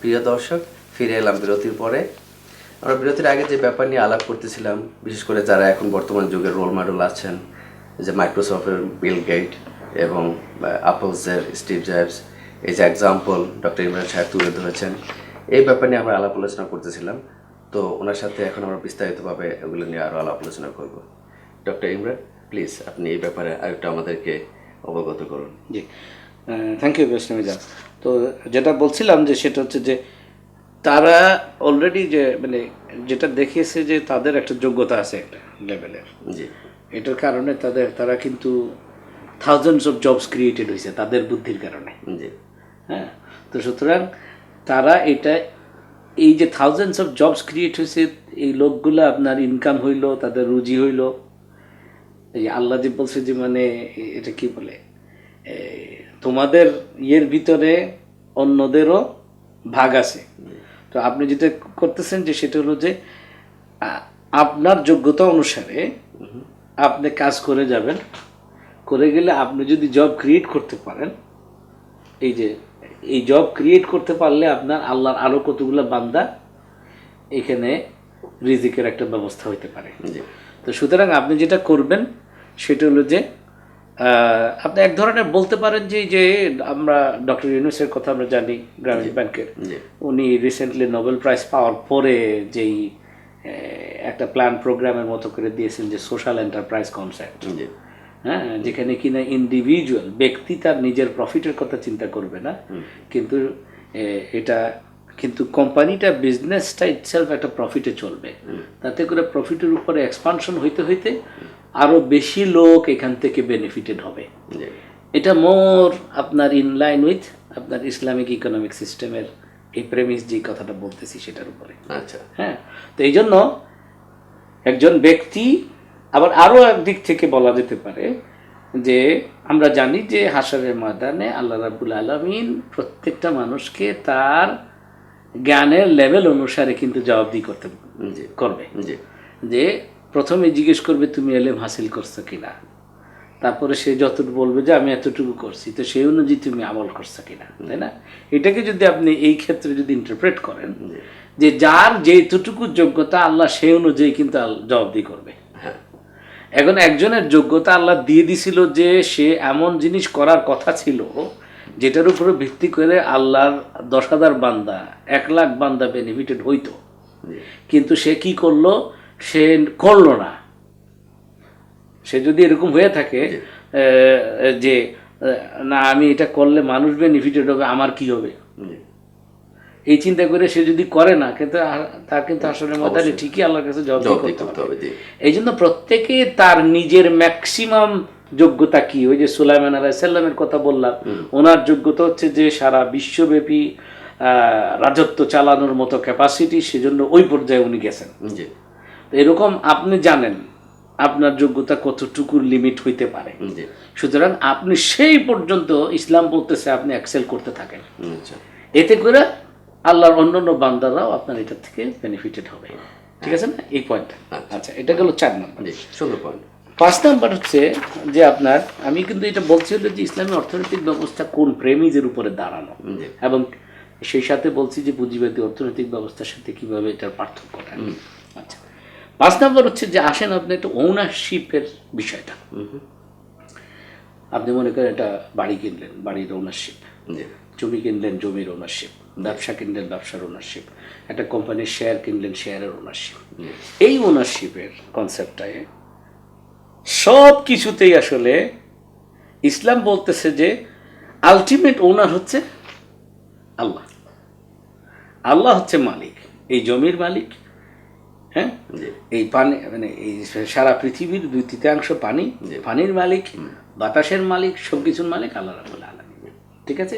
প্রিয় দর্শক, ফিরে এলাম বিরতির পরে। আমরা বিরতির আগে যে ব্যাপার নিয়ে আলাপ করতেছিলাম, বিশেষ করে যারা এখন বর্তমান যুগের রোল মডেল আছেন, যে মাইক্রোসফটের বিল গেট এবং অ্যাপলসের স্টিভ জবস, এই যে এক্সাম্পল ডক্টর ইমরান সাহেব তুলে ধরেছেন, এই ব্যাপার নিয়ে আমরা আলাপ আলোচনা করতেছিলাম। তো ওনার সাথে এখন আমরা বিস্তারিতভাবে এগুলো নিয়ে আরও আলাপ আলোচনা করব। ডক্টর ইমরান, প্লিজ আপনি এই ব্যাপারে আরেকটা আমাদেরকে অবগত করুন। জি, থ্যাংক ইউ বেশমিজা। তো যেটা বলছিলাম যে সেটা হচ্ছে যে তারা অলরেডি যে মানে যেটা দেখিয়েছে যে তাদের একটা যোগ্যতা আছে একটা লেভেলের। জি, এটার কারণে তারা কিন্তু থাউজেন্ডস অফ জবস ক্রিয়েটেড হয়েছে তাদের বুদ্ধির কারণে। জি, হ্যাঁ, তো সুতরাং তারা এই যে থাউজেন্ডস অফ জবস ক্রিয়েট হয়েছে, এই লোকগুলো আপনার ইনকাম হইল, তাদের রুজি হইল। এই আল্লাহ যে বলছে যে মানে এটা কি বলে, তোমাদের ইয়ের ভিতরে অন্যদেরও ভাগ আছে। তো আপনি যেটা করতেছেন যে সেটা হলো যে আপনার যোগ্যতা অনুসারে আপনি কাজ করে যাবেন, করে গেলে আপনি যদি জব ক্রিয়েট করতে পারেন, এই জব ক্রিয়েট করতে পারলে আপনার আল্লাহর আরও কতগুলো বান্দা এখানে রিজিকের একটা ব্যবস্থা হইতে পারে। তো সুতরাং আপনি যেটা করবেন সেটা হলো যে আপনি এক ধরনের বলতে পারেন যে আমরা ডক্টর ইউনূসের কথা আমরা জানি, গ্রামীণ ব্যাংকের, উনি রিসেন্টলি নোবেল প্রাইজ পাওয়ার পরে যেই একটা প্ল্যান প্রোগ্রামের মতো করে দিয়েছেন যে সোশ্যাল এন্টারপ্রাইজ কনসেপ্ট। হ্যাঁ, যেখানে কিনা ইন্ডিভিজুয়াল ব্যক্তি তার নিজের প্রফিটের কথা চিন্তা করবে না, কিন্তু কিন্তু কোম্পানিটা বিজনেসটা ইটসেলফ একটা প্রফিটে চলবে। তাতে করে প্রফিটের উপরে এক্সপানশন হইতে হইতে আরও বেশি লোক এখান থেকে বেনিফিটেড হবে। এটা মোর আপনার ইনলাইন উইথ আপনার ইসলামিক ইকোনমিক সিস্টেমের এই প্রেমিস যে কথাটা বলতেছি সেটার উপরে। আচ্ছা, হ্যাঁ, তো এই জন্য একজন ব্যক্তি আবার আরও একদিক থেকে বলা যেতে পারে যে আমরা জানি যে হাশরের ময়দানে আল্লাহ রাব্বুল আলামিন প্রত্যেকটা মানুষকে তার জ্ঞানের লেভেল অনুসারে কিন্তু জবাবদিহি করবে। যে প্রথমে জিজ্ঞেস করবে তুমি এলেম হাসিল করছো কিনা, তারপরে সে যতটুকু বলবে যে আমি এতটুকু করছি, তো সেই অনুযায়ী তুমি আমল করছো কিনা, তাই না? এটাকে যদি আপনি এই ক্ষেত্রে যদি ইন্টারপ্রেট করেন যে যার যেটুকু যোগ্যতা আল্লাহ সেই অনুযায়ী কিন্তু জবাবদিহি করবে। এখন একজনের যোগ্যতা আল্লাহ দিয়ে দিছিল যে সে এমন জিনিস করার কথা ছিল যেটার উপরে ভিত্তি করে আল্লাহর 10,000 বান্দা 1,00,000 বান্দা বেনিফিটেড হইতো, কিন্তু সে কি করলো? সে করলো না। সে যদি এরকম হয়ে থাকে যে না আমি এটা করলে মানুষ বেনিফিটেড হবে, আমার কি হবে, এই চিন্তা করে সে যদি করে না, কিন্তু তার কিন্তু আসলে ময়দানে ঠিকই আল্লাহর কাছে জবাবদিহি করতে হবে। এই জন্য প্রত্যেকে তার নিজের ম্যাক্সিমাম যোগ্যতা কি, ওই যে সুলাইমান আলাইহিস সালামের কথা বললাম, ওনার যোগ্যতা হচ্ছে যে সারা বিশ্বব্যাপী রাজত্ব চালানোর মতো ক্যাপাসিটি, সেজন্য ওই পর্যায়ে উনি গেছেন। তো এরকম আপনি জানেন আপনার যোগ্যতা কতটুকুর লিমিট হইতে পারে, সুতরাং আপনি সেই পর্যন্ত ইসলাম বলতেছে আপনি এক্সেল করতে থাকেন। এতে করে আল্লাহর অন্যান্য বান্দারাও আপনার এটা থেকে বেনিফিটেড হবে। ঠিক আছে না? এই পয়েন্ট। আচ্ছা, এটা গেল 4 নম্বর। 5 নম্বর হচ্ছে যে আপনার, আমি কিন্তু এটা বলছি হলো যে ইসলামী অর্থনৈতিক ব্যবস্থা কোন প্রেমিজের উপরে দাঁড়ানো, এবং সেই সাথে বলছি যে পুঁজিবাদী অর্থনৈতিক ব্যবস্থার সাথে কিভাবে এটার পার্থক্যটা। আচ্ছা, 5 নম্বর হচ্ছে যে আসেন আপনি একটা ওনারশিপের বিষয়টা। আপনি মনে করেন একটা বাড়ি কিনলেন, বাড়ির ওনারশিপ, জমি কিনলেন, জমির ওনারশিপ, ব্যবসা কিনলেন, ব্যবসার ওনারশিপ, একটা কোম্পানির শেয়ার কিনলেন, শেয়ারের ওনারশিপ। এই ওনারশিপের কনসেপ্টটায় সব কিছুতেই আসলে ইসলাম বলতেছে যে আলটিমেট ওনার হচ্ছে আল্লাহ। আল্লাহ হচ্ছে মালিক, এই জমির মালিক। হ্যাঁ, এই পানি মানে এই সারা পৃথিবীর 2/3 পানি, পানির মালিক, বাতাসের মালিক, সব কিছুর মালিক আল্লাহ রাব্বুল আলামিন। ঠিক আছে?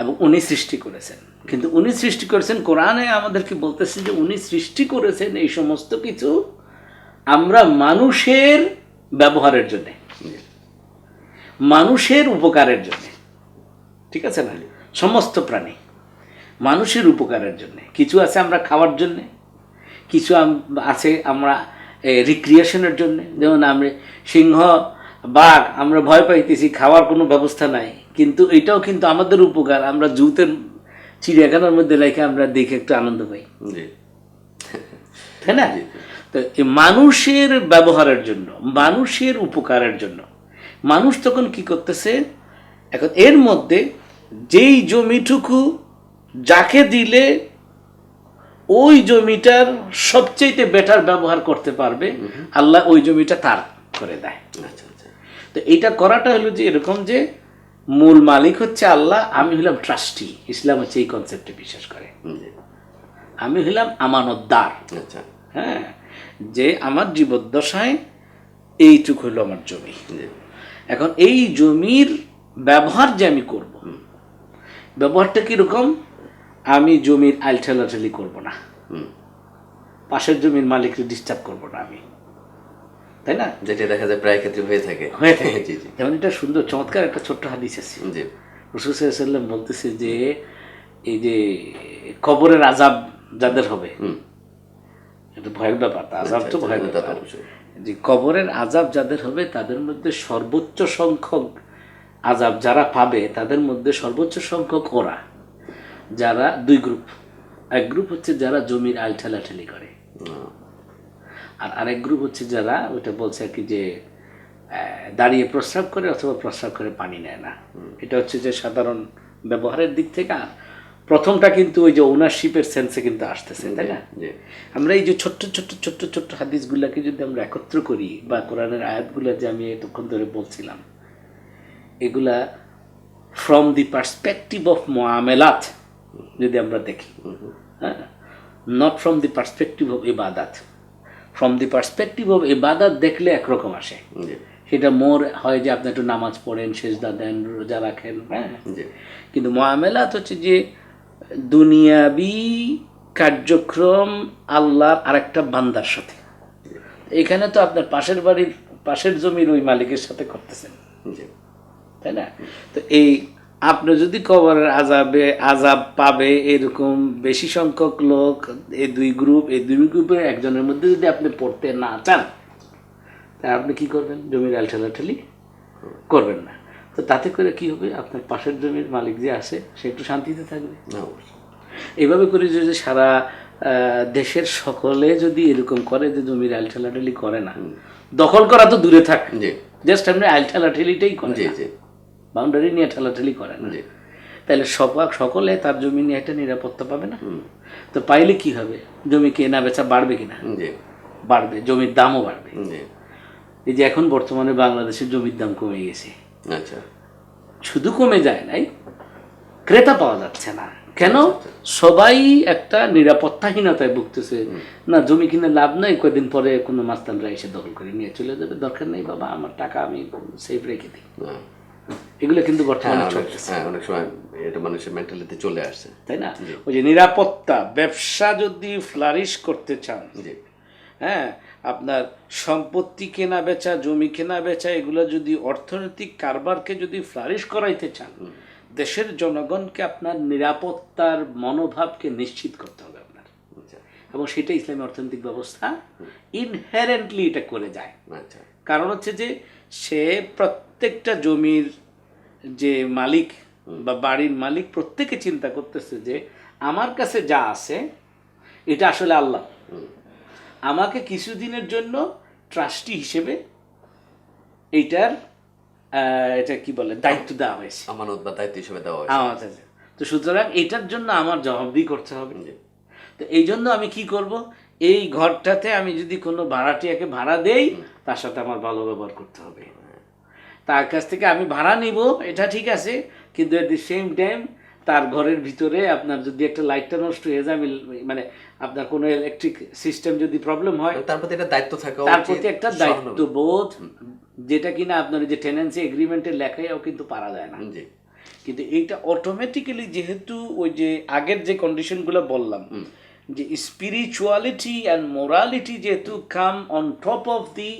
এবং উনি সৃষ্টি করেছেন, কিন্তু উনি সৃষ্টি করেছেন, কোরআনে আমাদেরকে বলতেছে যে উনি সৃষ্টি করেছেন এই সমস্ত কিছু আমরা মানুষের ব্যবহারের জন্য, মানুষের উপকারের জন্য। ঠিক আছে না? সমস্ত প্রাণী মানুষের উপকারের জন্য। কিছু আছে আমরা খাওয়ার জন্যে, কিছু আছে আমরা রিক্রিয়েশনের জন্য। যেমন আমরা সিংহ, বাঘ আমরা ভয় পাইতেছি, খাওয়ার কোনো ব্যবস্থা নাই, কিন্তু এটাও কিন্তু আমাদের উপকার। আমরা জুতে চিড়িয়াখানার মধ্যে রেখে আমরা দেখে একটু আনন্দ পাই, জি তাই না? তো এই মানুষের ব্যবহারের জন্য, মানুষের উপকারের জন্য মানুষ তখন কি করতেছে, এখন এর মধ্যে যেই জমিটুকু যাকে দিলে ওই জমিটার সবচেয়ে বেটার ব্যবহার করতে পারবে, আল্লাহ ওই জমিটা তার করে দেয়। আচ্ছা আচ্ছা। তো এইটা করাটা হলো যে এরকম যে মূল মালিক হচ্ছে আল্লাহ, আমি হলাম ট্রাস্টি। ইসলাম হচ্ছে এই কনসেপ্টে বিশ্বাস করে। আমি হলাম আমানতদার। আচ্ছা। হ্যাঁ, যে আমার জীবদ্দশায় এইটুক হলো আমার জমি। এখন এই জমির ব্যবহার যে আমি করব, ব্যবহারটা কীরকম? আমি জমির আইল ঠেলাঠেলি করবো না, পাশের জমির মালিককে ডিস্টার্ব করবো না আমি, তাই না? যেটা দেখা যায় প্রায় ক্ষেত্রে হয়ে থাকে। যেমন এটা সুন্দর চমৎকার একটা ছোট্ট হাদিস আছে। রাসূল সাল্লাল্লাহু আলাইহি ওয়াসাল্লাম বলতেছে যে এই যে কবরের আযাব যাদের হবে, এটা ভয়ের ব্যাপার, আযাব তো ভয়ের ব্যাপার, যে কবরের আযাব যাদের হবে তাদের মধ্যে সর্বোচ্চ সংখ্যক আযাব যারা পাবে, তাদের মধ্যে সর্বোচ্চ সংখ্যক ওরা যারা দুই গ্রুপ। এক গ্রুপ হচ্ছে যারা জমির আইল ঠেলাঠেলি করে, আর আরেক গ্রুপ হচ্ছে যারা ওইটা বলছে আর কি যে দাঁড়িয়ে প্রস্রাব করে অথবা প্রস্রাব করে পানি নেয় না। এটা হচ্ছে যে সাধারণ ব্যবহারের দিক থেকে। প্রথমটা কিন্তু ওই যে ওনারশিপের সেন্সে কিন্তু আসতেছে, তাই না? আমরা এই যে ছোট্ট ছোট্ট ছোট্ট ছোট্ট হাদিসগুলোকে যদি আমরা একত্র করি, বা কোরআনের আয়াতগুলো যে আমি এতক্ষণ ধরে বলছিলাম, এগুলা ফ্রম দি পার্সপেক্টিভ অফ মুআমালাত যদি আমরা দেখি, হ্যাঁ, not from the perspective of ইবাদাত। ফ্রম দি পার্সপেক্টিভ অফ ইবাদাত দেখলে একরকম আসে, সেটা মোর হয় যে আপনি একটু নামাজ পড়েন, সেজদা দেন, রোজা রাখেন, হ্যাঁ। কিন্তু মুআমালাত হচ্ছে যে দুনিয়াবি কার্যক্রম আল্লাহর আরেকটা বান্দার সাথে। এখানে তো আপনার পাশের বাড়ির পাশের জমির ওই মালিকের সাথে করতেছেন, তাই না? তো এই আপনি যদি কবরের আযাব পাবে এরকম বেশি সংখ্যক লোক, এই দুই গ্রুপের একজনের মধ্যে যদি আপনি পড়তে না চান, তা আপনি কি করবেন? জমির আইল ঠেলাঠেলি করবেন না। তো তাতে করে কি হবে? আপনার পাশের জমির মালিক যে আছে সে একটু শান্তিতে থাকবে। এইভাবে করে যদি সারা দেশের সকলে যদি এরকম করে যে জমির আইল ঠেলাঠেলি করে না, দখল করা তো দূরে থাক, জাস্ট আপনি আইল ঠেলাঠেলিটাই করে, বাউন্ডারি নিয়ে ঠেলাঠেলি করে না, তাহলে সকলে তার জমি নিয়ে একটা নিরাপত্তা পাবে না। তো পাইলে কি হবে? জমি কেনা বেচা বাড়বে কিনা? বাড়বে, জমির দামও বাড়বে। এই যে এখন বর্তমানে বাংলাদেশের জমির দাম কমে গেছে। আচ্ছা, শুধু কমে যায় নাই, ক্রেতা পাওয়া যাচ্ছে না। কেন? সবাই একটা নিরাপত্তাহীনতায় ভুগতেছে। না, জমি কিনে লাভ নাই, কয়েকদিন পরে কোনো মাস্তানরা এসে দখল করে নিয়ে চলে যাবে, দরকার নেই বাবা, আমার টাকা আমি সেফ রেখে দিই। এগুলো কিন্তু বর্তমানে অনেক সময় এটা মানুষের মেন্টালিটি চলে আসছে, তাই না? ওই যে নিরাপত্তা, ব্যবসা যদি ফ্লারিশ করতে চান, হ্যাঁ, আপনার সম্পত্তি কেনা বেচা, জমি কেনা বেচা, এগুলো যদি অর্থনৈতিক কারবারকে যদি ফ্লারিশ করাইতে চান, দেশের জনগণকে আপনার নিরাপত্তার মনোভাবকে নিশ্চিত করতে হবে আপনার, এবং সেটা ইসলামী অর্থনৈতিক ব্যবস্থা ইনহেরেন্টলি এটা করে যায়। কারণ হচ্ছে যে সে প্রত্যেকটা জমির যে মালিক বা বাড়ির মালিক প্রত্যেকে চিন্তা করতেছে যে আমার কাছে যা আছে এটা আসলে আল্লাহ, আমাকে কিছুদিনের জন্য ট্রাস্টি হিসেবে এইটার এটা কি বলে দায়িত্ব দেওয়া হয়েছে, আমানত বা দায়িত্ব হিসেবে দেওয়া হয়েছে। তো সুতরাং এটার জন্য আমার জবাবদিহি করতে হবে। তো এই জন্য আমি কি করব? এই ঘরটাতে আমি যদি কোনো ভাড়াটিয়াকে ভাড়া দেই, তার সাথে আমার ভালো ব্যবহার করতে হবে। তার কাছ থেকে আমি ভাড়া নিব, এটা ঠিক আছে, কিন্তু এট দি সেম টাইম তার ঘরের ভিতরে আপনার যদি একটা লাইটটা নষ্ট হয়ে যায়, মানে আপনার কোনো ইলেকট্রিক সিস্টেম যদি প্রবলেম হয়, তার প্রতি একটা দায়িত্ব থাকা উচিত, তার প্রতি একটা দায়িত্ববোধ, যেটা কিনা আপনার যে টেনেন্সি এগ্রিমেন্টের লেখায়ও কিন্তু পারা যায় না। কিন্তু এইটা অটোমেটিক্যালি, যেহেতু ওই যে আগের যে কন্ডিশনগুলো বললাম, যে স্পিরিচুয়ালিটি অ্যান্ড মোরালিটি যেহেতু come on top of the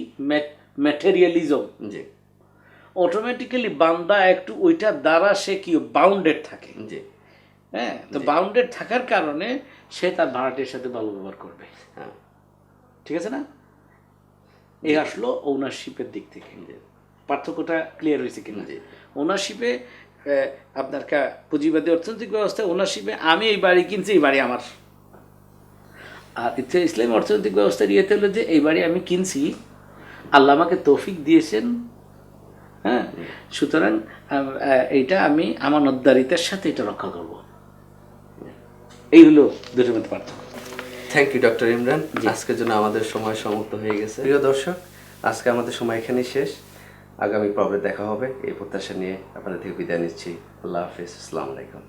materialism, automatically বান্দা একটু ওইটার দ্বারা সে কি বাউন্ডেড থাকে। হ্যাঁ, তো বাউন্ডেড থাকার কারণে সে তার ভাড়াটির সাথে ভালো ব্যবহার করবে। ঠিক আছে না? এই আসলো ওনারশিপের দিক থেকে। পার্থক্যটা ক্লিয়ার হয়েছে কিনা? ওনারশিপে আপনার পুঁজিবাদী অর্থনৈতিক ব্যবস্থা ওনারশিপে আমি এই বাড়ি কিনছি, এই বাড়ি আমার। আর ইসলামী অর্থনৈতিক ব্যবস্থার ইয়েতে হলো যে এই বাড়ি আমি কিনছি, আল্লাহ আমাকে তৌফিক দিয়েছেন, হ্যাঁ, সুতরাং এইটা আমি আমানতদারিতার সাথে এটা রক্ষা করব। এই হলো দুটোর মধ্যে পার্থক্য। Thank you doctor Imran. আজকের জন্য আমাদের সময় সমাপ্ত হয়ে গেছে। প্রিয় দর্শক, আজকে আমাদের সময় এখানেই শেষ। আগামী পর্বে দেখা হবে এই প্রত্যাশা নিয়ে আপনাদের থেকে বিদায় নিচ্ছি। আল্লাহ হাফিজ, আসসালামু আলাইকুম।